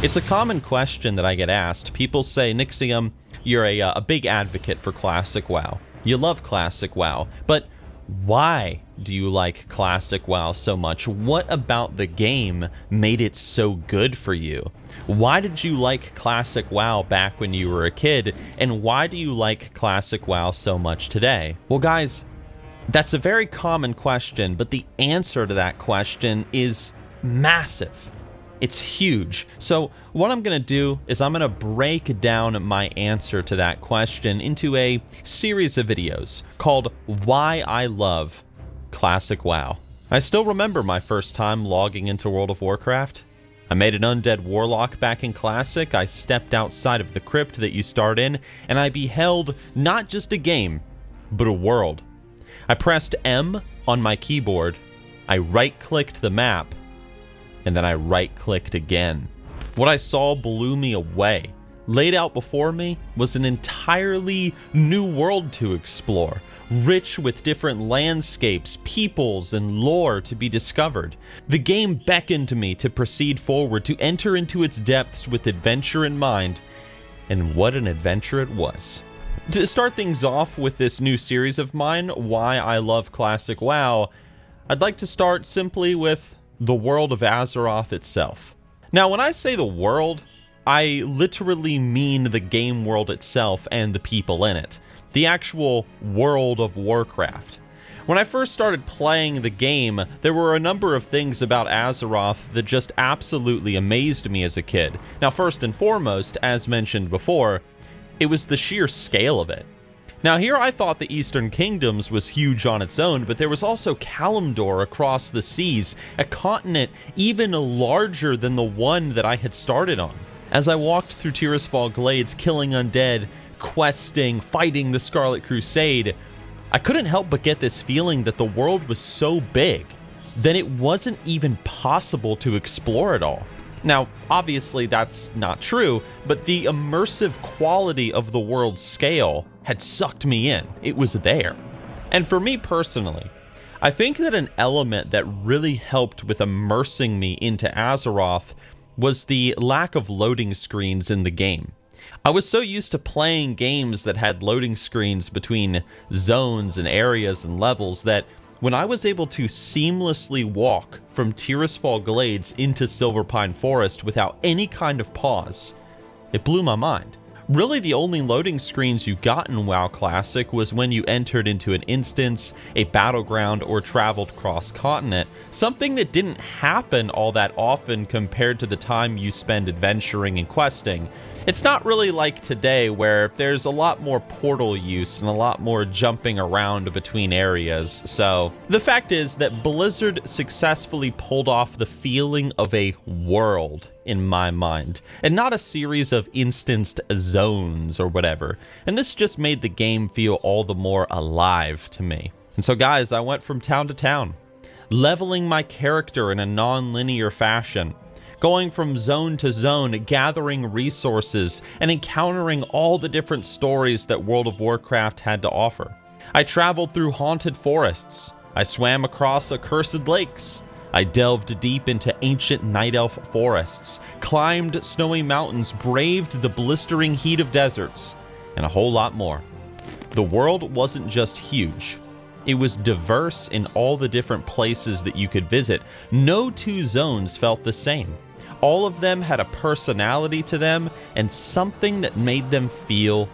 It's a common question that I get asked. People say, Nixxiom, you're a big advocate for Classic WoW. You love Classic WoW, but why do you like Classic WoW so much? What about the game made it so good for you? Why did you like Classic WoW back when you were a kid, and why do you like Classic WoW so much today? Well, guys, that's a very common question, but the answer to that question is massive. It's huge. So what I'm going to do is I'm going to break down my answer to that question into a series of videos called Why I Love Classic WoW. I still remember my first time logging into World of Warcraft. I made an undead warlock back in Classic. I stepped outside of the crypt that you start in, and I beheld not just a game, but a world. I pressed M on my keyboard, I right-clicked the map, and then I right-clicked again. What I saw blew me away. Laid out before me was an entirely new world to explore, rich with different landscapes, peoples, and lore to be discovered. The game beckoned to me to proceed forward, to enter into its depths with adventure in mind, and what an adventure it was. To start things off with this new series of mine, Why I Love Classic WoW, I'd like to start simply with the world of Azeroth itself. Now, when I say the world, I literally mean the game world itself and the people in it. The actual world of Warcraft. When I first started playing the game, there were a number of things about Azeroth that just absolutely amazed me as a kid. Now, first and foremost, as mentioned before, it was the sheer scale of it. Now here I thought the Eastern Kingdoms was huge on its own, but there was also Kalimdor across the seas, a continent even larger than the one that I had started on. As I walked through Tirisfal Glades, killing undead, questing, fighting the Scarlet Crusade, I couldn't help but get this feeling that the world was so big that it wasn't even possible to explore it all. Now, obviously that's not true, but the immersive quality of the world's scale had sucked me in. It was there. And for me personally, I think that an element that really helped with immersing me into Azeroth was the lack of loading screens in the game. I was so used to playing games that had loading screens between zones and areas and levels that when I was able to seamlessly walk from Tirisfal Glades into Silverpine Forest without any kind of pause, it blew my mind. Really, the only loading screens you got in WoW Classic was when you entered into an instance, a battleground, or traveled cross-continent, something that didn't happen all that often compared to the time you spend adventuring and questing. It's not really like today where there's a lot more portal use and a lot more jumping around between areas, so the fact is that Blizzard successfully pulled off the feeling of a world in my mind, and not a series of instanced zones or whatever, and this just made the game feel all the more alive to me. And so guys, I went from town to town, leveling my character in a non-linear fashion, going from zone to zone, gathering resources, and encountering all the different stories that World of Warcraft had to offer. I traveled through haunted forests, I swam across accursed lakes, I delved deep into ancient night elf forests, climbed snowy mountains, braved the blistering heat of deserts, and a whole lot more. The world wasn't just huge, it was diverse in all the different places that you could visit. No two zones felt the same. All of them had a personality to them and something that made them feel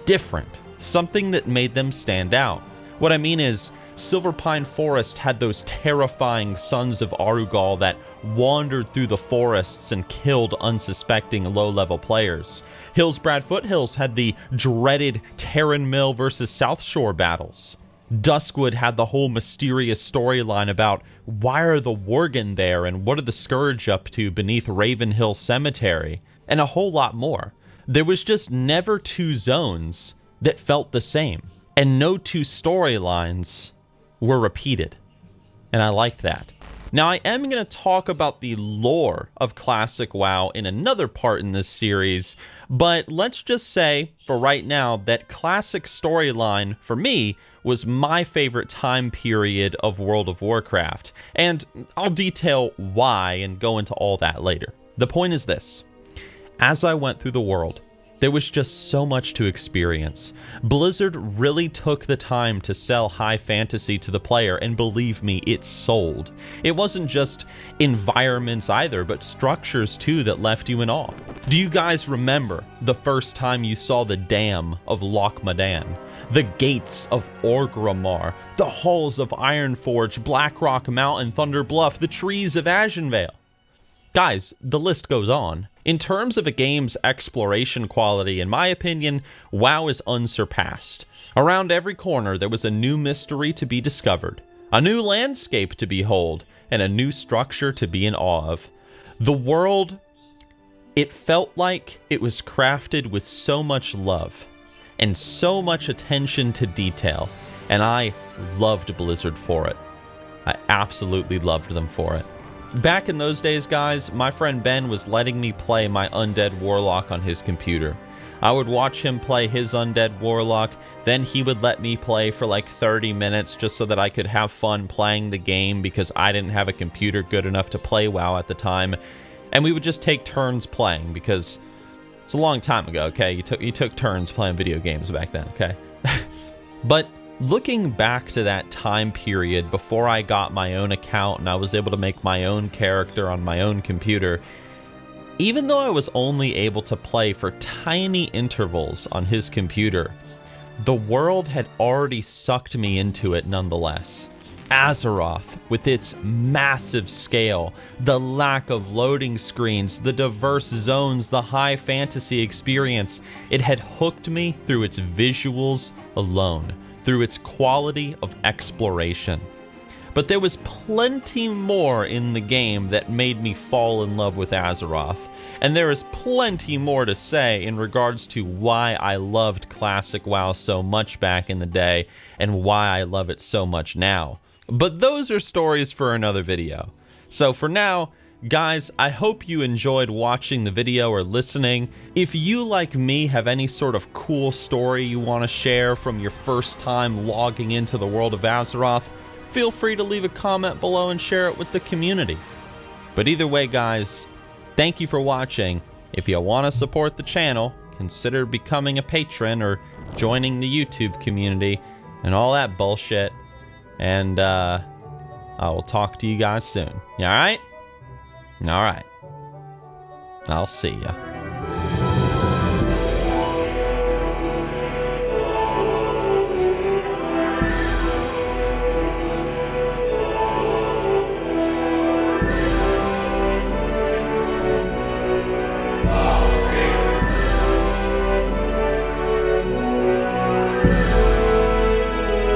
different, something that made them stand out. What I mean is, Silverpine Forest had those terrifying sons of Arugal that wandered through the forests and killed unsuspecting low-level players. Hillsbrad Foothills had the dreaded Terran Mill versus South Shore battles. Duskwood had the whole mysterious storyline about why are the Worgen there and what are the Scourge up to beneath Ravenhill Cemetery, and a whole lot more. There was just never two zones that felt the same, and no two storylines were repeated, and I liked that. Now, I am going to talk about the lore of Classic WoW in another part in this series, but let's just say, for right now, that Classic storyline, for me, was my favorite time period of World of Warcraft, and I'll detail why and go into all that later. The point is this. As I went through the world, there was just so much to experience. Blizzard really took the time to sell high fantasy to the player, and believe me, it sold. It wasn't just environments either, but structures too that left you in awe. Do you guys remember the first time you saw the dam of Loch Modan? The gates of Orgrimmar, the halls of Ironforge, Blackrock Mountain, Thunder Bluff, the trees of Ashenvale? Guys, the list goes on. In terms of a game's exploration quality, in my opinion, WoW is unsurpassed. Around every corner, there was a new mystery to be discovered, a new landscape to behold, and a new structure to be in awe of. The world, it felt like it was crafted with so much love and so much attention to detail, and I loved Blizzard for it. I absolutely loved them for it. Back in those days, guys, my friend Ben was letting me play my Undead Warlock on his computer. I would watch him play his Undead Warlock, then he would let me play for like 30 minutes just so that I could have fun playing the game because I didn't have a computer good enough to play WoW at the time. And we would just take turns playing because it's a long time ago, okay? You took turns playing video games back then, okay? But looking back to that time period before I got my own account and I was able to make my own character on my own computer, even though I was only able to play for tiny intervals on his computer, the world had already sucked me into it nonetheless. Azeroth, with its massive scale, the lack of loading screens, the diverse zones, the high fantasy experience, it had hooked me through its visuals alone, through its quality of exploration. But there was plenty more in the game that made me fall in love with Azeroth, and there is plenty more to say in regards to why I loved Classic WoW so much back in the day, and why I love it so much now. But those are stories for another video. So for now, guys, I hope you enjoyed watching the video or listening. If you, like me, have any sort of cool story you want to share from your first time logging into the world of Azeroth, feel free to leave a comment below and share it with the community. But either way, guys, thank you for watching. If you want to support the channel, consider becoming a patron or joining the YouTube community and all that bullshit. And I will talk to you guys soon. All right? All right. I'll see ya.